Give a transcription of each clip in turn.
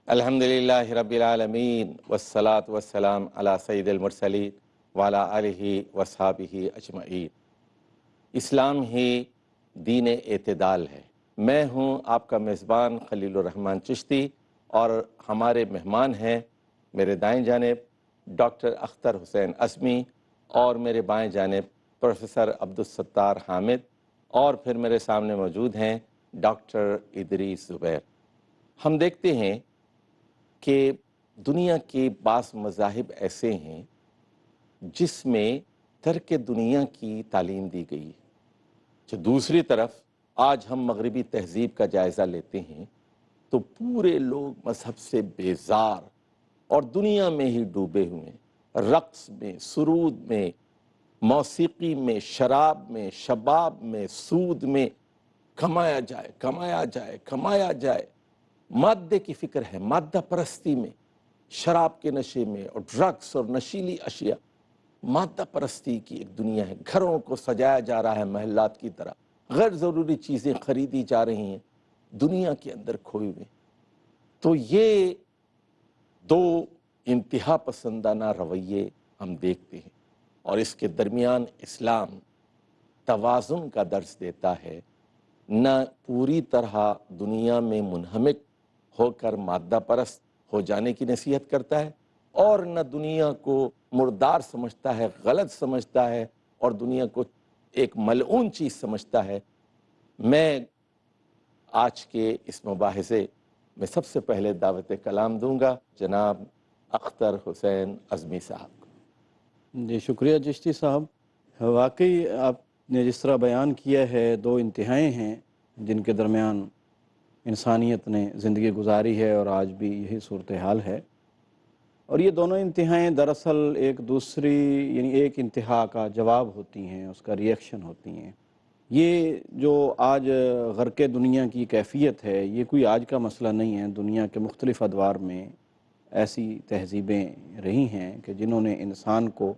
الحمدللہ رب العالمین والصلاة والسلام علی سید المرسلین وعلی آلہ وصحابہ اجمعین۔ اسلام ہی دین اعتدال ہے۔ میں ہوں آپ کا میزبان خلیل الرحمن چشتی، اور ہمارے مہمان ہیں میرے دائیں جانب ڈاکٹر اختر حسین عظمی، اور میرے بائیں جانب پروفیسر عبدالستار حامد، اور پھر میرے سامنے موجود ہیں ڈاکٹر ادریس زبیر۔ ہم دیکھتے ہیں کہ دنیا کے بعض مذاہب ایسے ہیں جس میں ترک دنیا کی تعلیم دی گئی ہے، جو دوسری طرف آج ہم مغربی تہذیب کا جائزہ لیتے ہیں تو پورے لوگ مذہب سے بیزار اور دنیا میں ہی ڈوبے ہوئے ہیں، رقص میں، سرود میں، موسیقی میں، شراب میں، شباب میں، سود میں، کمایا جائے کمایا جائے کمایا جائے، مادے کی فکر ہے، مادہ پرستی میں، شراب کے نشے میں اور ڈرگس اور نشیلی اشیاء، مادہ پرستی کی ایک دنیا ہے۔ گھروں کو سجایا جا رہا ہے محلات کی طرح، غیر ضروری چیزیں خریدی جا رہی ہیں، دنیا کے اندر کھوئے ہوئے۔ تو یہ دو انتہا پسندانہ رویے ہم دیکھتے ہیں، اور اس کے درمیان اسلام توازن کا درس دیتا ہے، نہ پوری طرح دنیا میں منہمک ہو کر مادہ پرست ہو جانے کی نصیحت کرتا ہے، اور نہ دنیا کو مردار سمجھتا ہے، غلط سمجھتا ہے، اور دنیا کو ایک ملعون چیز سمجھتا ہے۔ میں آج کے اس مباحثے میں سب سے پہلے دعوت کلام دوں گا جناب اختر حسین عظمی صاحب کو۔ جی شکریہ چشتی صاحب۔ واقعی آپ نے جس طرح بیان کیا ہے، دو انتہائیں ہیں جن کے درمیان انسانیت نے زندگی گزاری ہے، اور آج بھی یہی صورتحال ہے، اور یہ دونوں انتہائیں دراصل ایک دوسری یعنی ایک انتہا کا جواب ہوتی ہیں، اس کا ریئیکشن ہوتی ہیں۔ یہ جو آج غرق دنیا کی کیفیت ہے، یہ کوئی آج کا مسئلہ نہیں ہے۔ دنیا کے مختلف ادوار میں ایسی تہذیبیں رہی ہیں کہ جنہوں نے انسان کو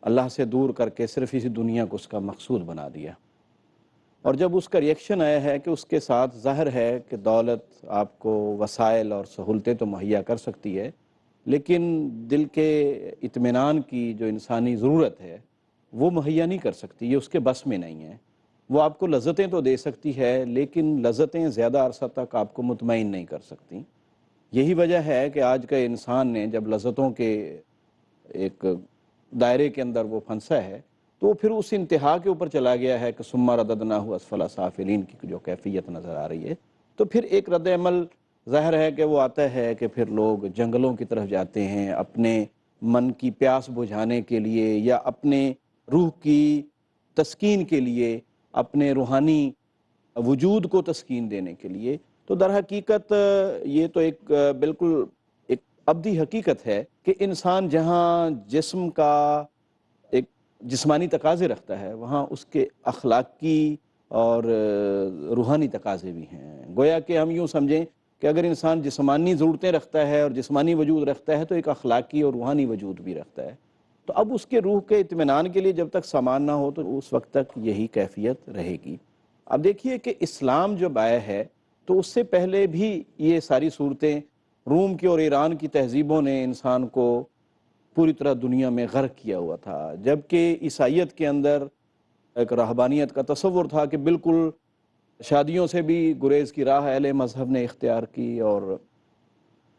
اللہ سے دور کر کے صرف اسی دنیا کو اس کا مقصود بنا دیا، اور جب اس کا ریئیکشن آیا ہے کہ اس کے ساتھ ظاہر ہے کہ دولت آپ کو وسائل اور سہولتیں تو مہیا کر سکتی ہے، لیکن دل کے اطمینان کی جو انسانی ضرورت ہے وہ مہیا نہیں کر سکتی، یہ اس کے بس میں نہیں ہے۔ وہ آپ کو لذتیں تو دے سکتی ہے، لیکن لذتیں زیادہ عرصہ تک آپ کو مطمئن نہیں کر سکتی۔ یہی وجہ ہے کہ آج کا انسان نے جب لذتوں کے ایک دائرے کے اندر وہ پھنسا ہے، تو پھر اس انتہا کے اوپر چلا گیا ہے کہ ثم رددناہ اسفل سافلین کی جو کیفیت نظر آ رہی ہے۔ تو پھر ایک رد عمل ظاہر ہے کہ وہ آتا ہے کہ پھر لوگ جنگلوں کی طرف جاتے ہیں اپنے من کی پیاس بجھانے کے لیے، یا اپنے روح کی تسکین کے لیے، اپنے روحانی وجود کو تسکین دینے کے لیے۔ تو در حقیقت یہ تو ایک بالکل ایک ابدی حقیقت ہے کہ انسان جہاں جسم کا ایک جسمانی تقاضے رکھتا ہے، وہاں اس کے اخلاقی اور روحانی تقاضے بھی ہیں۔ گویا کہ ہم یوں سمجھیں کہ اگر انسان جسمانی ضرورتیں رکھتا ہے اور جسمانی وجود رکھتا ہے، تو ایک اخلاقی اور روحانی وجود بھی رکھتا ہے۔ تو اب اس کے روح کے اطمینان کے لیے جب تک سامان نہ ہو تو اس وقت تک یہی کیفیت رہے گی۔ اب دیکھیے کہ اسلام جب آیا ہے تو اس سے پہلے بھی یہ ساری صورتیں روم کی اور ایران کی تہذیبوں نے انسان کو پوری طرح دنیا میں غرق کیا ہوا تھا، جبکہ عیسائیت کے اندر ایک رہبانیت کا تصور تھا کہ بالکل شادیوں سے بھی گریز کی راہ اہل مذہب نے اختیار کی، اور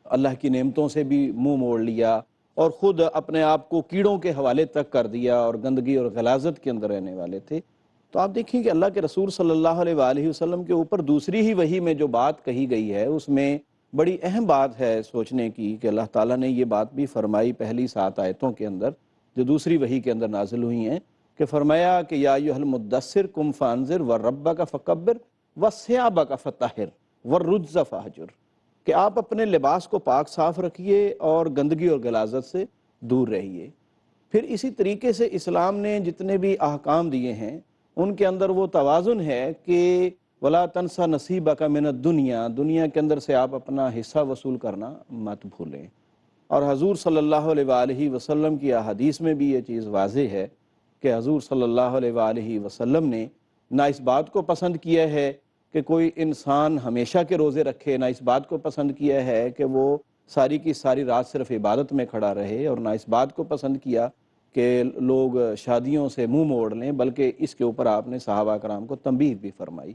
اللہ کی نعمتوں سے بھی منہ موڑ لیا، اور خود اپنے آپ کو کیڑوں کے حوالے تک کر دیا، اور گندگی اور غلاظت کے اندر رہنے والے تھے۔ تو آپ دیکھیں کہ اللہ کے رسول صلی اللہ علیہ وآلہ وسلم کے اوپر دوسری ہی وحی میں جو بات کہی گئی ہے، اس میں بڑی اہم بات ہے سوچنے کی کہ اللہ تعالیٰ نے یہ بات بھی فرمائی پہلی 7 آیتوں کے اندر جو دوسری وحی کے اندر نازل ہوئی ہیں، کہ فرمایا کہ یا ایھا المدثر قم فانذر وربک فکبر وثیابک فطہر والرجز فہجر، کہ آپ اپنے لباس کو پاک صاف رکھیے اور گندگی اور غلاظت سے دور رہیے۔ پھر اسی طریقے سے اسلام نے جتنے بھی احکام دیے ہیں ان کے اندر وہ توازن ہے کہ ولا تنسا نصیبک من الدنیا، دنیا کے اندر سے آپ اپنا حصہ وصول کرنا مت بھولیں۔ اور حضور صلی اللہ علیہ وآلہ وسلم کی احادیث میں بھی یہ چیز واضح ہے کہ حضور صلی اللہ علیہ وآلہ وسلم نے نہ اس بات کو پسند کیا ہے کہ کوئی انسان ہمیشہ کے روزے رکھے، نہ اس بات کو پسند کیا ہے کہ وہ ساری کی ساری رات صرف عبادت میں کھڑا رہے، اور نہ اس بات کو پسند کیا کہ لوگ شادیوں سے منہ موڑ لیں، بلکہ اس کے اوپر آپ نے صحابہ کرام کو تنبیہ بھی فرمائی۔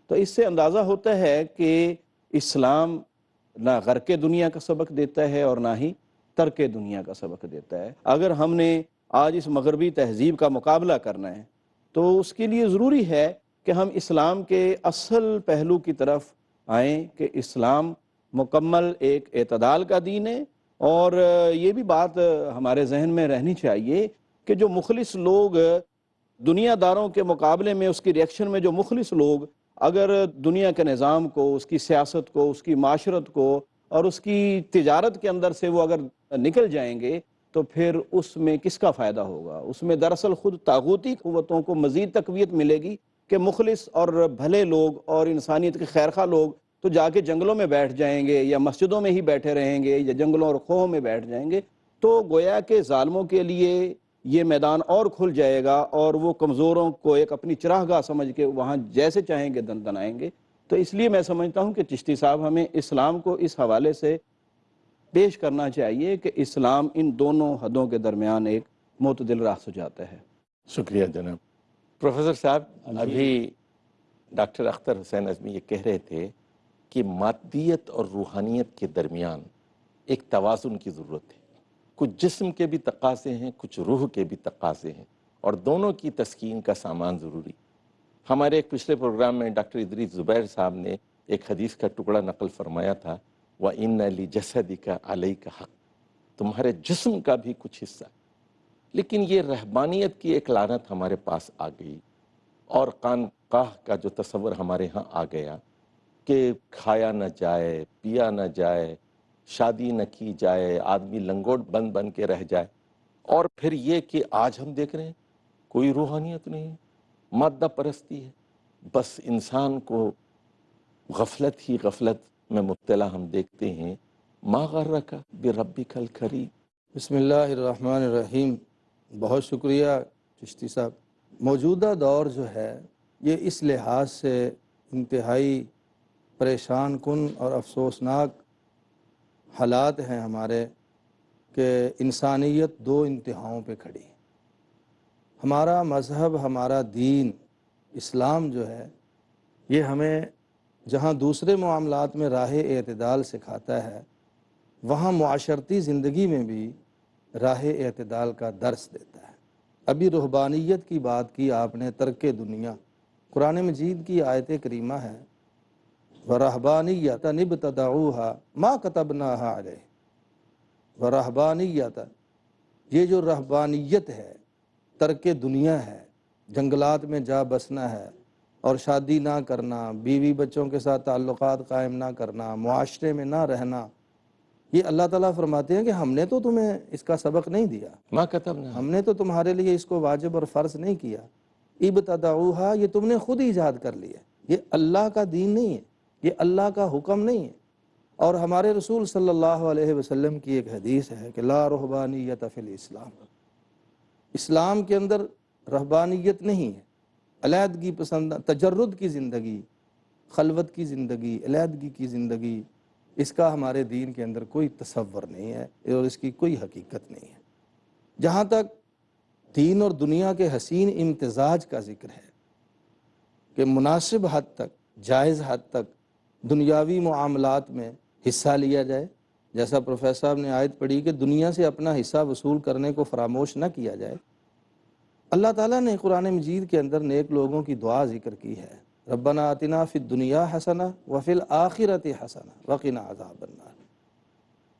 تو اس سے اندازہ ہوتا ہے کہ اسلام نہ غرق دنیا کا سبق دیتا ہے اور نہ ہی ترک دنیا کا سبق دیتا ہے۔ اگر ہم نے آج اس مغربی تہذیب کا مقابلہ کرنا ہے تو اس کے لیے ضروری ہے کہ ہم اسلام کے اصل پہلو کی طرف آئیں کہ اسلام مکمل ایک اعتدال کا دین ہے، اور یہ بھی بات ہمارے ذہن میں رہنی چاہیے کہ جو مخلص لوگ دنیا داروں کے مقابلے میں، اس کی ریئیکشن میں جو مخلص لوگ اگر دنیا کے نظام کو، اس کی سیاست کو، اس کی معاشرت کو اور اس کی تجارت کے اندر سے وہ اگر نکل جائیں گے تو پھر اس میں کس کا فائدہ ہوگا؟ اس میں دراصل خود طاغوتی قوتوں کو مزید تقویت ملے گی کہ مخلص اور بھلے لوگ اور انسانیت کے خیرخواہ لوگ تو جا کے جنگلوں میں بیٹھ جائیں گے، یا مسجدوں میں ہی بیٹھے رہیں گے، یا جنگلوں اور کھوہوں میں بیٹھ جائیں گے، تو گویا کہ ظالموں کے لیے یہ میدان اور کھل جائے گا، اور وہ کمزوروں کو ایک اپنی چراگاہ سمجھ کے وہاں جیسے چاہیں گے دن دنائیں گے۔ تو اس لیے میں سمجھتا ہوں کہ چشتی صاحب ہمیں اسلام کو اس حوالے سے پیش کرنا چاہیے کہ اسلام ان دونوں حدوں کے درمیان ایک معتدل راہ سجاتا ہے۔ شکریہ جناب۔ پروفیسر صاحب، جی۔ ابھی ڈاکٹر اختر حسین اعظمی یہ کہہ رہے تھے کہ مادیت اور روحانیت کے درمیان ایک توازن کی ضرورت ہے۔ کچھ جسم کے بھی تقاضے ہیں، کچھ روح کے بھی تقاضے ہیں، اور دونوں کی تسکین کا سامان ضروری۔ ہمارے ایک پچھلے پروگرام میں ڈاکٹر ادریس زبیر صاحب نے ایک حدیث کا ٹکڑا نقل فرمایا تھا، وَإِنَّ لِجَسَدِكَ عَلَيْكَ حق، تمہارے جسم کا بھی کچھ حصہ۔ لیکن یہ رہبانیت کی ایک لعنت ہمارے پاس آ گئی، اور خانقاہ کا جو تصور ہمارے ہاں آ گیا کہ کھایا نہ جائے، پیا نہ جائے، شادی نہ کی جائے، آدمی لنگوٹ بن بن کے رہ جائے، اور پھر یہ کہ آج ہم دیکھ رہے ہیں کوئی روحانیت نہیں ہے، مادہ پرستی ہے، بس انسان کو غفلت ہی غفلت میں مبتلا ہم دیکھتے ہیں۔ ما غرک بربک الکریم۔ بسم اللہ الرحمن الرحیم۔ بہت شکریہ چشتی صاحب۔ موجودہ دور جو ہے یہ اس لحاظ سے انتہائی پریشان کن اور افسوسناک حالات ہیں ہمارے کہ انسانیت دو انتہاؤں پہ کھڑی ہے۔ ہمارا مذہب، ہمارا دین اسلام جو ہے یہ ہمیں جہاں دوسرے معاملات میں راہ اعتدال سکھاتا ہے، وہاں معاشرتی زندگی میں بھی راہ اعتدال کا درس دیتا ہے۔ ابھی رہبانیت کی بات کی آپ نے، ترک دنیا، قرآن مجید کی آیت کریمہ ہے وَرَهْبَانِيَّةً ابْتَدَعُوهَا مَا كَتَبْنَاهَا عَلَيْهِمْ۔ وَرَهْبَانِيَّةً، یہ جو رہبانیت ہے، ترک دنیا ہے، جنگلات میں جا بسنا ہے، اور شادی نہ کرنا، بیوی بچوں کے ساتھ تعلقات قائم نہ کرنا، معاشرے میں نہ رہنا، یہ اللہ تعالیٰ فرماتے ہیں کہ ہم نے تو تمہیں اس کا سبق نہیں دیا، ما کتبنا، ہم نے تو تمہارے لیے اس کو واجب اور فرض نہیں کیا۔ ابتدعوہا، یہ تم نے خود ایجاد کر لیا، یہ اللہ کا دین نہیں ہے، یہ اللہ کا حکم نہیں ہے۔ اور ہمارے رسول صلی اللہ علیہ وسلم کی ایک حدیث ہے کہ لا رہبانیت فی الاسلام، اسلام کے اندر رہبانیت نہیں ہے، علیحدگی پسند، تجرد کی زندگی، خلوت کی زندگی، علیحدگی کی زندگی، اس کا ہمارے دین کے اندر کوئی تصور نہیں ہے اور اس کی کوئی حقیقت نہیں ہے۔ جہاں تک دین اور دنیا کے حسین امتزاج کا ذکر ہے کہ مناسب حد تک، جائز حد تک دنیاوی معاملات میں حصہ لیا جائے، جیسا پروفیسر صاحب نے آیت پڑھی کہ دنیا سے اپنا حصہ وصول کرنے کو فراموش نہ کیا جائے۔ اللہ تعالیٰ نے قرآن مجید کے اندر نیک لوگوں کی دعا ذکر کی ہے، ربنا آتنا فی الدنیا حسنہ وفی الآخرۃ حسنہ وقنا عذاب النار،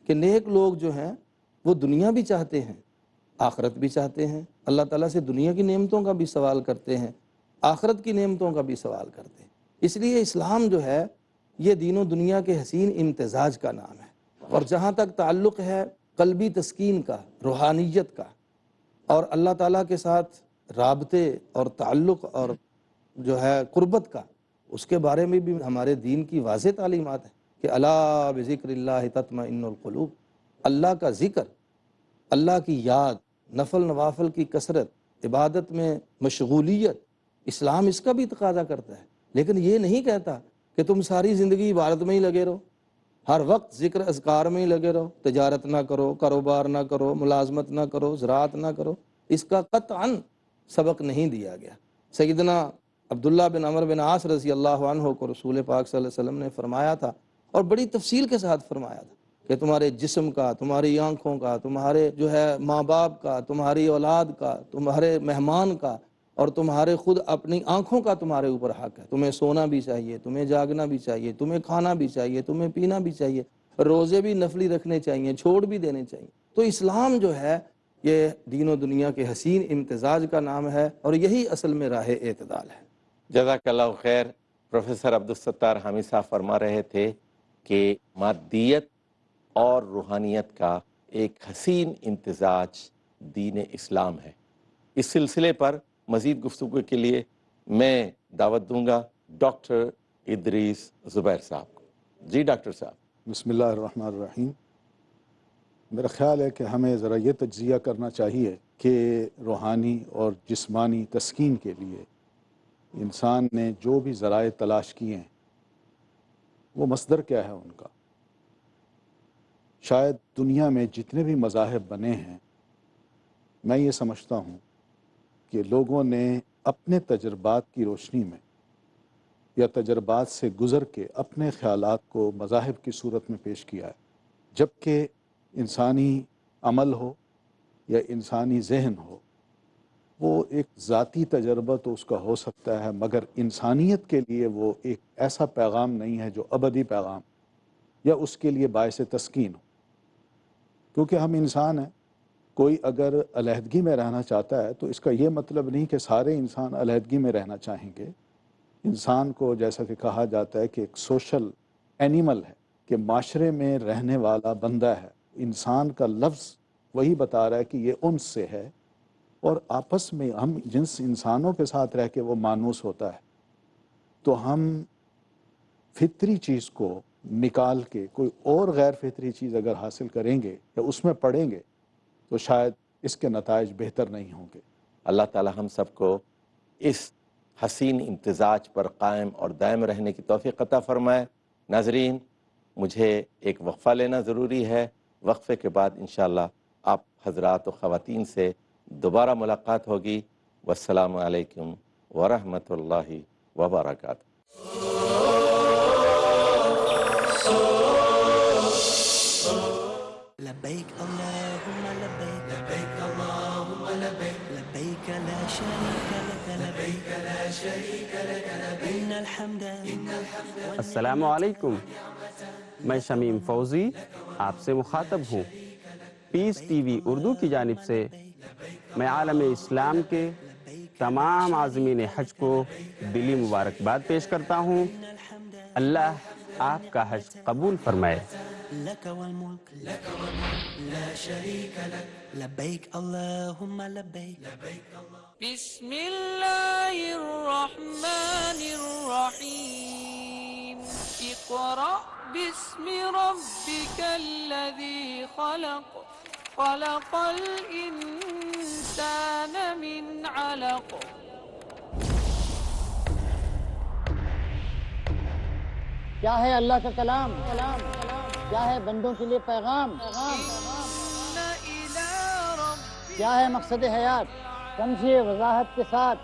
کہ نیک لوگ جو ہیں وہ دنیا بھی چاہتے ہیں، آخرت بھی چاہتے ہیں، اللہ تعالیٰ سے دنیا کی نعمتوں کا بھی سوال کرتے ہیں، آخرت کی نعمتوں کا بھی سوال کرتے ہیں۔ اس لیے اسلام جو ہے یہ دین و دنیا کے حسین امتزاج کا نام ہے۔ اور جہاں تک تعلق ہے قلبی تسکین کا، روحانیت کا، اور اللہ تعالیٰ کے ساتھ رابطے اور تعلق اور جو ہے قربت کا، اس کے بارے میں بھی ہمارے دین کی واضح تعلیمات ہیں کہ الا بذکر اللہ تطمئن القلوب، اللہ کا ذکر، اللہ کی یاد، نفل نوافل کی کثرت، عبادت میں مشغولیت، اسلام اس کا بھی تقاضا کرتا ہے، لیکن یہ نہیں کہتا کہ تم ساری زندگی عبادت میں ہی لگے رہو، ہر وقت ذکر اذکار میں ہی لگے رہو، تجارت نہ کرو، کاروبار نہ کرو، ملازمت نہ کرو، زراعت نہ کرو۔ اس کا قطعاً سبق نہیں دیا گیا۔ سیدنا عبداللہ بن عمر بن عاص رضی اللہ عنہ کو رسول پاک صلی اللہ علیہ وسلم نے فرمایا تھا، اور بڑی تفصیل کے ساتھ فرمایا تھا، کہ تمہارے جسم کا، تمہاری آنکھوں کا، تمہارے جو ہے ماں باپ کا، تمہاری اولاد کا، تمہارے مہمان کا، اور تمہارے خود اپنی آنکھوں کا تمہارے اوپر حق ہے۔ تمہیں سونا بھی چاہیے، تمہیں جاگنا بھی چاہیے، تمہیں کھانا بھی چاہیے، تمہیں پینا بھی چاہیے، روزے بھی نفلی رکھنے چاہیے، چھوڑ بھی دینے چاہیے۔ تو اسلام جو ہے یہ دین و دنیا کے حسین امتزاج کا نام ہے، اور یہی اصل میں راہ اعتدال ہے۔ جزاک اللہ خیر۔ پروفیسر عبدالستار حامد صاحب فرما رہے تھے کہ مادیت اور روحانیت کا ایک حسین امتزاج دین اسلام ہے۔ اس سلسلے پر مزید گفتگو کے لیے میں دعوت دوں گا ڈاکٹر ادریس زبیر صاحب کو۔ جی ڈاکٹر صاحب۔ بسم اللہ الرحمن الرحیم۔ میرا خیال ہے کہ ہمیں ذرا یہ تجزیہ کرنا چاہیے کہ روحانی اور جسمانی تسکین کے لیے انسان نے جو بھی ذرائع تلاش کیے ہیں وہ مصدر کیا ہے ان کا۔ شاید دنیا میں جتنے بھی مذاہب بنے ہیں، میں یہ سمجھتا ہوں کہ لوگوں نے اپنے تجربات کی روشنی میں یا تجربات سے گزر کے اپنے خیالات کو مذاہب کی صورت میں پیش کیا ہے، جبکہ انسانی عمل ہو یا انسانی ذہن ہو، وہ ایک ذاتی تجربہ تو اس کا ہو سکتا ہے، مگر انسانیت کے لیے وہ ایک ایسا پیغام نہیں ہے جو ابدی پیغام یا اس کے لیے باعث تسکین ہو، کیونکہ ہم انسان ہیں۔ کوئی اگر علیحدگی میں رہنا چاہتا ہے تو اس کا یہ مطلب نہیں کہ سارے انسان علیحدگی میں رہنا چاہیں گے۔ انسان کو جیسا کہ کہا جاتا ہے کہ ایک سوشل اینیمل ہے، کہ معاشرے میں رہنے والا بندہ ہے۔ انسان کا لفظ وہی بتا رہا ہے کہ یہ انس سے ہے، اور آپس میں ہم جنس انسانوں کے ساتھ رہ کے وہ مانوس ہوتا ہے، تو ہم فطری چیز کو نکال کے کوئی اور غیر فطری چیز اگر حاصل کریں گے یا اس میں پڑھیں گے تو شاید اس کے نتائج بہتر نہیں ہوں گے۔ اللہ تعالی ہم سب کو اس حسین امتزاج پر قائم اور دائم رہنے کی توفیق عطا فرمائے۔ ناظرین، مجھے ایک وقفہ لینا ضروری ہے۔ وقفے کے بعد انشاءاللہ آپ حضرات و خواتین سے دوبارہ ملاقات ہوگی۔ والسلام علیکم ورحمۃ اللہ وبرکاتہ۔ لبيك اللهم لبيك لبيك اللهم لبيك لبيك لا شريك لك لبيك لا شريك لك لبيك إن الحمد السلام علیکم، میں شمیم فوزی آپ سے مخاطب ہوں۔ پیس ٹی وی اردو کی جانب سے میں عالم اسلام کے تمام عازمین حج کو دلی مبارکباد پیش کرتا ہوں۔ اللہ آپ کا حج قبول فرمائے۔ لك والملك لك والملك لا شريك لك لبيك اللهم لبيك لبيك الله بسم الله الرحمن الرحيم اقرأ باسم ربك الذي خلق خلق الإنسان من علق کیا ہے اللہ کا کلام، کیا ہے بندوں کے لیے پیغام، کیا ہے مقصد حیات، سمجھیے وضاحت کے ساتھ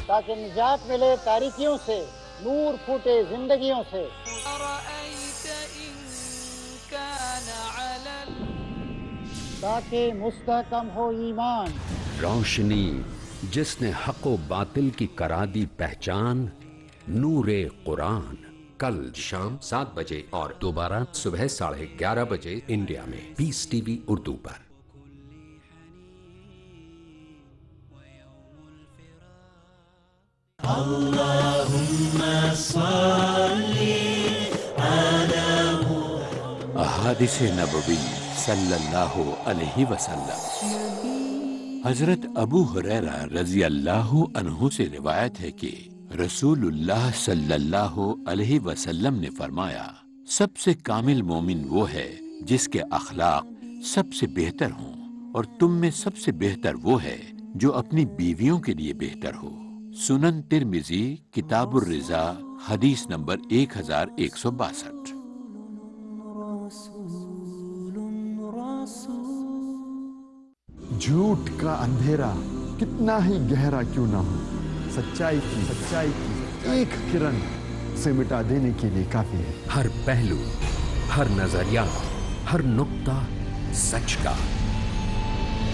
تاکہ نجات ملے تاریکیوں سے، نور پھوٹے زندگیوں سے۔ تاکہ مستحکم ہو ایمان۔ روشنی جس نے حق و باطل کی کرا دی پہچان، نور قرآن، کل شام 7 بجے اور دوبارہ صبح 11:30 بجے انڈیا میں پیس ٹی وی اردو پر۔ احادیث نبوی صلی اللہ علیہ وسلم۔ حضرت ابو ہریرہ رضی اللہ عنہ سے روایت ہے کہ رسول اللہ صلی اللہ علیہ وسلم نے فرمایا، سب سے کامل مومن وہ ہے جس کے اخلاق سب سے بہتر ہوں اور تم میں سب سے بہتر وہ ہے جو اپنی بیویوں کے لیے بہتر ہو۔ سنن ترمذی کتاب الرضا حدیث نمبر 1162۔ جھوٹ کا اندھیرا کتنا ہی گہرا کیوں نہ ہو، سچائی کی ایک کرن سے مٹا دینے کے لیے کافی ہے۔ ہر پہلو، ہر نظریہ، ہر نقطہ سچ کا،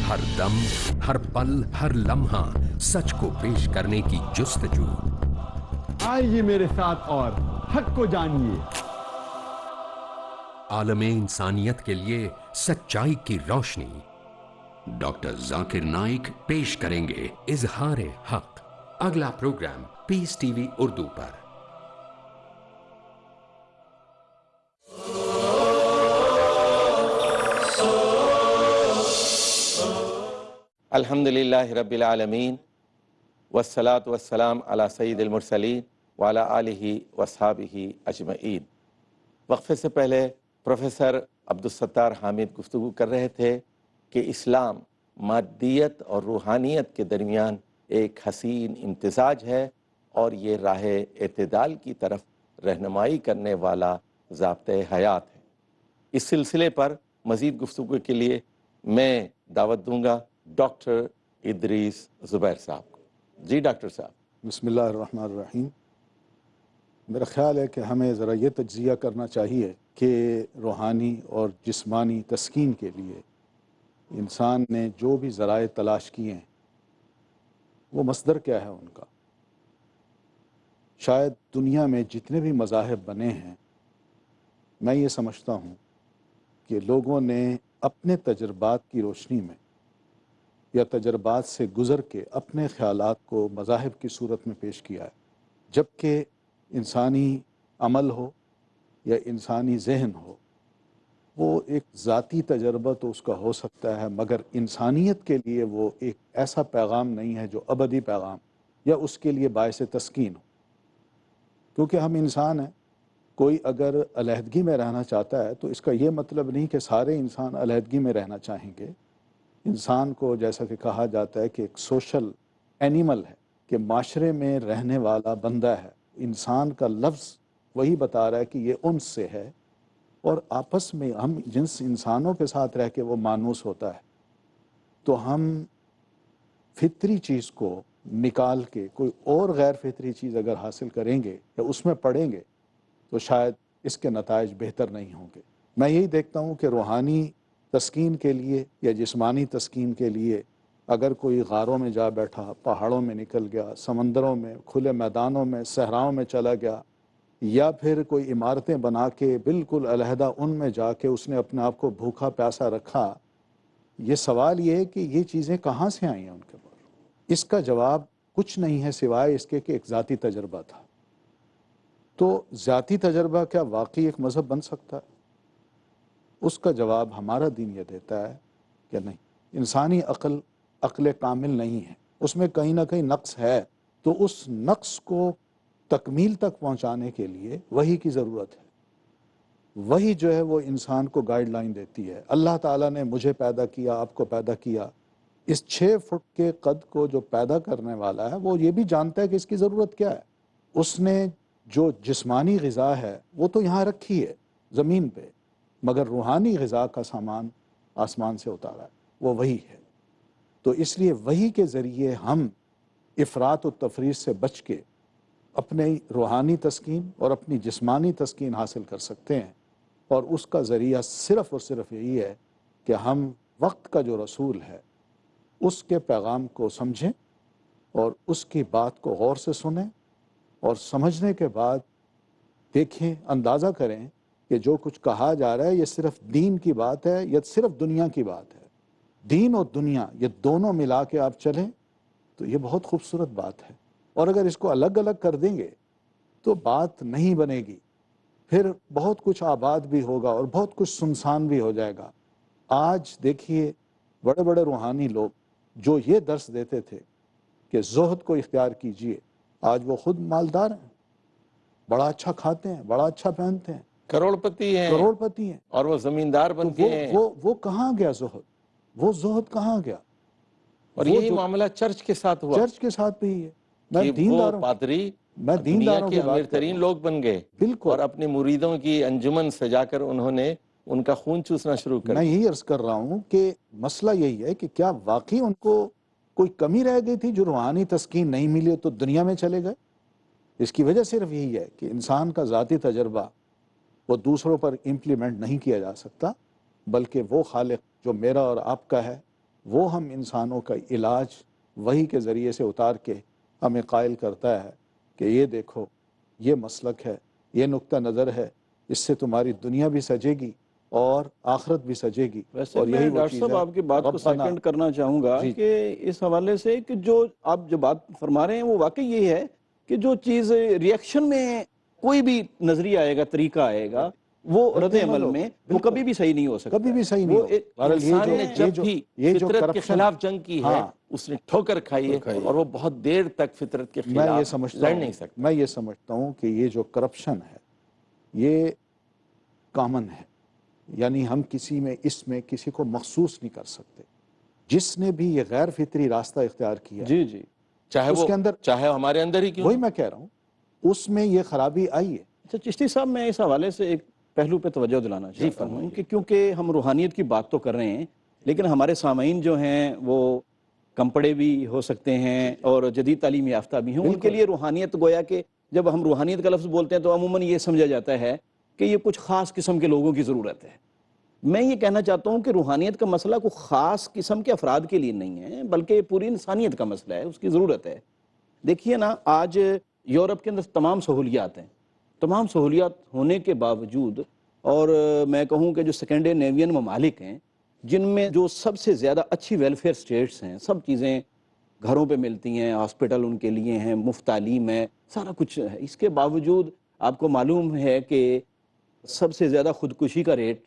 ہر دم، ہر پل، ہر لمحہ سچ کو پیش کرنے کی جستجو۔ آئیے میرے ساتھ اور حق کو جانیے۔ عالم انسانیت کے لیے سچائی کی روشنی۔ ڈاکٹر ذاکر نائک پیش کریں گے اظہار حق۔ اگلا پروگرام پیس ٹی وی اردو پر۔ الحمدللہ رب العالمین والصلاة والسلام علی سید المرسلین وعلی آلہ واصحابہ اجمعین۔ وقفے سے پہلے پروفیسر عبدالستار حامد گفتگو کر رہے تھے کہ اسلام مادیت اور روحانیت کے درمیان ایک حسین امتزاج ہے اور یہ راہ اعتدال کی طرف رہنمائی کرنے والا ضابطۂ حیات ہے۔ اس سلسلے پر مزید گفتگو کے لیے میں دعوت دوں گا ڈاکٹر ادریس زبیر صاحب کو۔ جی ڈاکٹر صاحب۔ بسم اللہ الرحمن الرحیم۔ میرا خیال ہے کہ ہمیں ذرا یہ تجزیہ کرنا چاہیے کہ روحانی اور جسمانی تسکین کے لیے انسان نے جو بھی ذرائع تلاش کیے ہیں وہ مصدر کیا ہے ان کا۔ شاید دنیا میں جتنے بھی مذاہب بنے ہیں، میں یہ سمجھتا ہوں کہ لوگوں نے اپنے تجربات کی روشنی میں یا تجربات سے گزر کے اپنے خیالات کو مذاہب کی صورت میں پیش کیا ہے، جبکہ انسانی عمل ہو یا انسانی ذہن ہو، وہ ایک ذاتی تجربہ تو اس کا ہو سکتا ہے، مگر انسانیت کے لیے وہ ایک ایسا پیغام نہیں ہے جو ابدی پیغام یا اس کے لیے باعث تسکین ہو۔ کیونکہ ہم انسان ہیں، کوئی اگر علیحدگی میں رہنا چاہتا ہے تو اس کا یہ مطلب نہیں کہ سارے انسان علیحدگی میں رہنا چاہیں گے۔ انسان کو جیسا کہ کہا جاتا ہے کہ ایک سوشل اینیمل ہے، کہ معاشرے میں رہنے والا بندہ ہے۔ انسان کا لفظ وہی بتا رہا ہے کہ یہ انس سے ہے، اور آپس میں ہم جنس انسانوں کے ساتھ رہ کے وہ مانوس ہوتا ہے، تو ہم فطری چیز کو نکال کے کوئی اور غیر فطری چیز اگر حاصل کریں گے یا اس میں پڑھیں گے تو شاید اس کے نتائج بہتر نہیں ہوں گے۔ میں یہی دیکھتا ہوں کہ روحانی تسکین کے لیے یا جسمانی تسکین کے لیے اگر کوئی غاروں میں جا بیٹھا، پہاڑوں میں نکل گیا، سمندروں میں، کھلے میدانوں میں، صحراؤں میں چلا گیا، یا پھر کوئی عمارتیں بنا کے بالکل علیحدہ ان میں جا کے اس نے اپنے آپ کو بھوکا پیاسا رکھا، یہ سوال یہ ہے کہ یہ چیزیں کہاں سے آئی ہیں ان کے پاس؟ اس کا جواب کچھ نہیں ہے سوائے اس کے کہ ایک ذاتی تجربہ تھا۔ تو ذاتی تجربہ کیا واقعی ایک مذہب بن سکتا ہے؟ اس کا جواب ہمارا دین یہ دیتا ہے کہ نہیں، انسانی عقل کامل نہیں ہے، اس میں کہیں نہ کہیں نقص ہے، تو اس نقص کو تکمیل تک پہنچانے کے لیے وحی کی ضرورت ہے۔ وحی جو ہے وہ انسان کو گائیڈ لائن دیتی ہے۔ اللہ تعالیٰ نے مجھے پیدا کیا، آپ کو پیدا کیا، اس 6 فٹ کے قد کو جو پیدا کرنے والا ہے وہ یہ بھی جانتا ہے کہ اس کی ضرورت کیا ہے۔ اس نے جو جسمانی غذا ہے وہ تو یہاں رکھی ہے زمین پہ، مگر روحانی غذا کا سامان آسمان سے اتارا ہے، وہ وحی ہے۔ تو اس لیے وحی کے ذریعے ہم افراط و تفریط سے بچ کے اپنی روحانی تسکین اور اپنی جسمانی تسکین حاصل کر سکتے ہیں، اور اس کا ذریعہ صرف اور صرف یہی ہے کہ ہم وقت کا جو رسول ہے اس کے پیغام کو سمجھیں اور اس کی بات کو غور سے سنیں، اور سمجھنے کے بعد دیکھیں، اندازہ کریں کہ جو کچھ کہا جا رہا ہے یہ صرف دین کی بات ہے یا صرف دنیا کی بات ہے۔ دین اور دنیا یہ دونوں ملا کے آپ چلیں تو یہ بہت خوبصورت بات ہے، اور اگر اس کو الگ الگ کر دیں گے تو بات نہیں بنے گی، پھر بہت کچھ آباد بھی ہوگا اور بہت کچھ سنسان بھی ہو جائے گا۔ آج دیکھیے بڑے بڑے روحانی لوگ جو یہ درس دیتے تھے کہ زہد کو اختیار کیجئے، آج وہ خود مالدار ہیں، بڑا اچھا کھاتے ہیں، بڑا اچھا پہنتے ہیں، کروڑ پتی ہیں، کروڑ پتی ہیں، اور وہ زمیندار بن کے ہیں۔ وہ کہاں گیا زہد؟ وہ زہد کہاں گیا؟ اور یہی معاملہ چرچ کے ساتھ ہوا، چرچ کے ساتھ بھی ہے. میں کہ وہ پادری دنیا کے امیر ترین لوگ بن گئے، بالکل، اور اپنے مریدوں کی انجمن سجا کر انہوں نے ان کا خون چوسنا شروع کر دیا. میں یہی عرض کر رہا ہوں کہ مسئلہ یہی ہے کہ کیا واقعی ان کو کوئی کمی رہ گئی تھی جو روحانی تسکین نہیں ملی تو دنیا میں چلے گئے؟ اس کی وجہ صرف یہی ہے کہ انسان کا ذاتی تجربہ وہ دوسروں پر امپلیمنٹ نہیں کیا جا سکتا، بلکہ وہ خالق جو میرا اور آپ کا ہے وہ ہم انسانوں کا علاج وحی کے ذریعے سے اتار کے ہمیں قائل کرتا ہے کہ یہ دیکھو، یہ مسلک ہے، یہ نقطہ نظر ہے، اس سے تمہاری دنیا بھی سجے گی اور آخرت بھی سجے گی. ویسے اور میں یہی وہ ڈاکٹر چیز صاحب ہے آپ کی بات کو ربنا سیکنڈ کرنا چاہوں گا جی. کہ اس حوالے سے کہ جو آپ جو بات فرما رہے ہیں وہ واقعی یہ ہے کہ جو چیز ریئیکشن میں کوئی بھی نظریہ آئے گا، طریقہ آئے گا، وہ رد عمل میں وہ کبھی بھی صحیح نہیں ہو سکتا، کبھی بھی صحیح نہیں ہوگا. انسان نے جب بھی فطرت کے خلاف جنگ کی ہے اس نے ٹھوکر کھائی ہے، اور وہ بہت دیر تک فطرت کے خلاف لڑ نہیں سکتا. میں یہ سمجھتا ہوں کہ یہ جو کرپشن ہے یہ کامن ہے، یعنی ہم کسی میں اس میں کسی کو مخصوص نہیں کر سکتے. جس نے بھی یہ غیر فطری راستہ اختیار کیا جی جی، چاہے اس وہ کے اندر چاہے ہمارے اندر ہی کیوں، وہی میں کہہ رہا ہوں اس میں یہ خرابی آئی ہے. اچھا چشتی صاحب، میں اس حوالے سے ایک پہلو پہ توجہ دلانا چاہتا ہوں کہ کیونکہ ہم روحانیت کی بات تو کر رہے ہیں، لیکن ہمارے سامعین جو ہیں وہ کم پڑھے بھی ہو سکتے ہیں اور جدید تعلیم یافتہ بھی ہیں. ان کے لیے روحانیت گویا کہ جب ہم روحانیت کا لفظ بولتے ہیں تو عموماً یہ سمجھا جاتا ہے کہ یہ کچھ خاص قسم کے لوگوں کی ضرورت ہے. میں یہ کہنا چاہتا ہوں کہ روحانیت کا مسئلہ کوئی خاص قسم کے افراد کے لیے نہیں ہے، بلکہ پوری انسانیت کا مسئلہ ہے، اس کی ضرورت ہے. دیکھیے نا، آج یورپ کے اندر تمام سہولیات ہیں، تمام سہولیات ہونے کے باوجود، اور میں کہوں کہ جو سیکنڈینیوین ممالک ہیں جن میں جو سب سے زیادہ اچھی ویلفیئر سٹیٹس ہیں، سب چیزیں گھروں پہ ملتی ہیں، ہاسپٹل ان کے لیے ہیں، مفت تعلیم ہے، سارا کچھ ہے، اس کے باوجود آپ کو معلوم ہے کہ سب سے زیادہ خودکشی کا ریٹ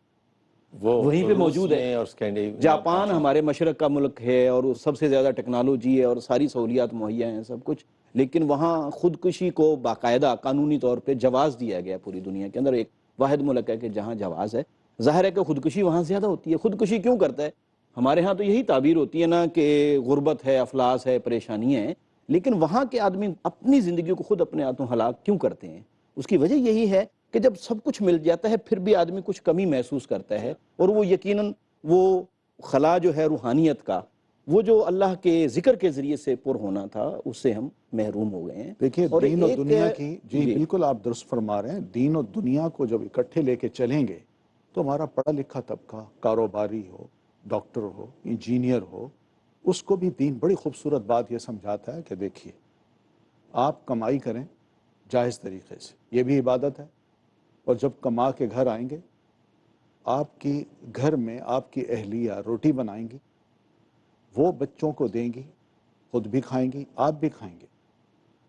وہیں پہ موجود ہے. جاپان ہمارے مشرق کا ملک ہے اور سب سے زیادہ ٹیکنالوجی ہے اور ساری سہولیات مہیا ہیں، سب کچھ، لیکن وہاں خودکشی کو باقاعدہ قانونی طور پہ جواز دیا گیا. پوری دنیا کے اندر ایک واحد ملک ہے کہ جہاں جواز ہے. ظاہر ہے کہ خودکشی وہاں زیادہ ہوتی ہے. خودکشی کیوں کرتا ہے؟ ہمارے ہاں تو یہی تعبیر ہوتی ہے نا کہ غربت ہے، افلاس ہے، پریشانیاں ہیں، لیکن وہاں کے آدمی اپنی زندگی کو خود اپنے ہاتھوں ہلاک کیوں کرتے ہیں؟ اس کی وجہ یہی ہے کہ جب سب کچھ مل جاتا ہے پھر بھی آدمی کچھ کمی محسوس کرتا ہے، اور وہ یقیناً وہ خلا جو ہے روحانیت کا، وہ جو اللہ کے ذکر کے ذریعے سے پر ہونا تھا، اس سے ہم محروم ہو گئے ہیں. دیکھیے دین و دنیا کی جی بالکل آپ درست فرما رہے ہیں. دین و دنیا کو جب اکٹھے لے کے چلیں گے تو ہمارا پڑھا لکھا طبقہ، کاروباری ہو، ڈاکٹر ہو، انجینئر ہو، اس کو بھی دین بڑی خوبصورت بات یہ سمجھاتا ہے کہ دیکھیے آپ کمائی کریں جائز طریقے سے، یہ بھی عبادت ہے، اور جب کما کے گھر آئیں گے آپ کی گھر میں آپ کی اہلیہ روٹی بنائیں گی، وہ بچوں کو دیں گی، خود بھی کھائیں گی، آپ بھی کھائیں گے،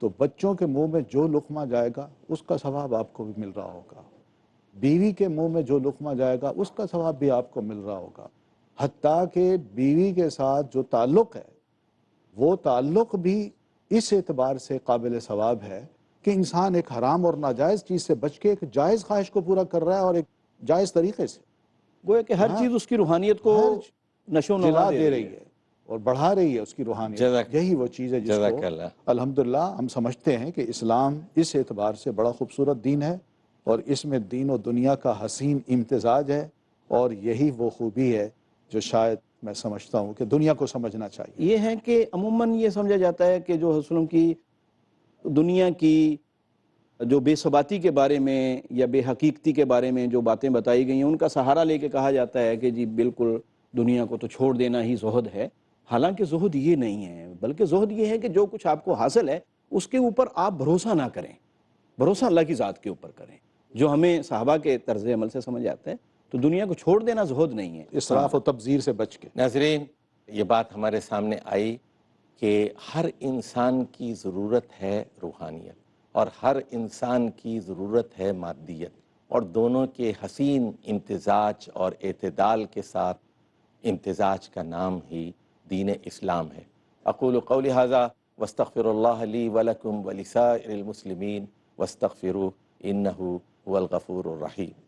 تو بچوں کے منہ میں جو لقمہ جائے گا اس کا ثواب آپ کو بھی مل رہا ہوگا، بیوی کے منہ میں جو لقمہ جائے گا اس کا ثواب بھی آپ کو مل رہا ہوگا. حتیٰ کہ بیوی کے ساتھ جو تعلق ہے وہ تعلق بھی اس اعتبار سے قابل ثواب ہے کہ انسان ایک حرام اور ناجائز چیز سے بچ کے ایک جائز خواہش کو پورا کر رہا ہے اور ایک جائز طریقے سے. گویا کہ ہر چیز اس کی روحانیت کو نشو و نما دے رہی ہے اور بڑھا رہی ہے اس کی روحانیت. یہی وہ چیز ہے جس کو الحمدللہ ہم سمجھتے ہیں کہ اسلام اس اعتبار سے بڑا خوبصورت دین ہے، اور اس میں دین و دنیا کا حسین امتزاج ہے، اور یہی وہ خوبی ہے جو شاید میں سمجھتا ہوں کہ دنیا کو سمجھنا چاہیے. یہ ہے کہ عموماً یہ سمجھا جاتا ہے کہ جو حسنوں کی دنیا کی جو بے ثباتی کے بارے میں یا بے حقیقتی کے بارے میں جو باتیں بتائی گئی ہیں ان کا سہارا لے کے کہا جاتا ہے کہ جی بالکل دنیا کو تو چھوڑ دینا ہی زہد ہے. حالانکہ زہد یہ نہیں ہے، بلکہ زہد یہ ہے کہ جو کچھ آپ کو حاصل ہے اس کے اوپر آپ بھروسہ نہ کریں، بھروسہ اللہ کی ذات کے اوپر کریں، جو ہمیں صحابہ کے طرز عمل سے سمجھ آتا ہے. تو دنیا کو چھوڑ دینا زہد نہیں ہے، اسراف و تبذیر سے بچ کے. ناظرین، یہ بات ہمارے سامنے آئی کہ ہر انسان کی ضرورت ہے روحانیت اور ہر انسان کی ضرورت ہے مادیت، اور دونوں کے حسین امتزاج اور اعتدال کے ساتھ امتزاج کا نام ہی دین اسلام ہے. اقول قولی ھذا واستغفر اللہ لی ولکم ولسائر المسلمین واستغفروہ انہ هو الغفور الرحیم.